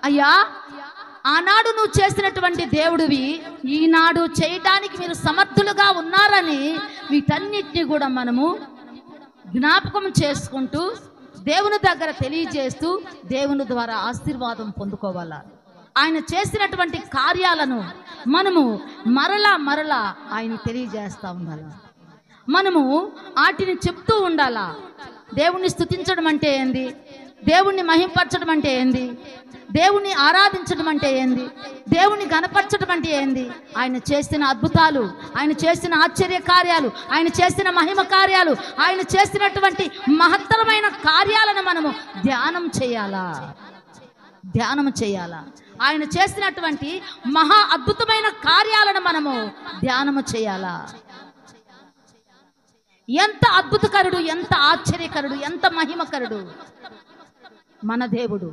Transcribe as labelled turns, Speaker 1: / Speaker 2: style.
Speaker 1: అయ్యా, ఆనాడు నువ్వు చేసినటువంటి దేవుడివి ఈనాడు చేయడానికి మీరు సమర్థులుగా ఉన్నారని వీటన్నిటిని కూడా మనము జ్ఞాపకం చేసుకుంటూ దేవుని దగ్గర తెలియజేస్తూ దేవుని ద్వారా ఆశీర్వాదం పొందుకోవాలా. ఆయన చేసినటువంటి కార్యాలను మనము మరలా ఆయన తెలియజేస్తూ ఉండాలా. మనము వాటిని చెప్తూ ఉండాలా. దేవుణ్ణి స్తుతించడం అంటే ఏంది, దేవుణ్ణి మహింపరచడం అంటే ఏంది, దేవుణ్ణి ఆరాధించడం అంటే ఏంది, దేవుణ్ణి గణపరచడం అంటే ఏంది, ఆయన చేసిన అద్భుతాలు, ఆయన చేసిన ఆశ్చర్య కార్యాలు, ఆయన చేసిన మహిమ కార్యాలు, ఆయన చేసినటువంటి మహత్తరమైన కార్యాలను మనము ధ్యానం చేయాలా. ఆయన చేసినటువంటి మహా అద్భుతమైన కార్యాలను మనము ధ్యానము చేయాలా. ఎంత అద్భుతకరుడు, ఎంత ఆశ్చర్యకరుడు, ఎంత మహిమకరుడు మన దేవుడు.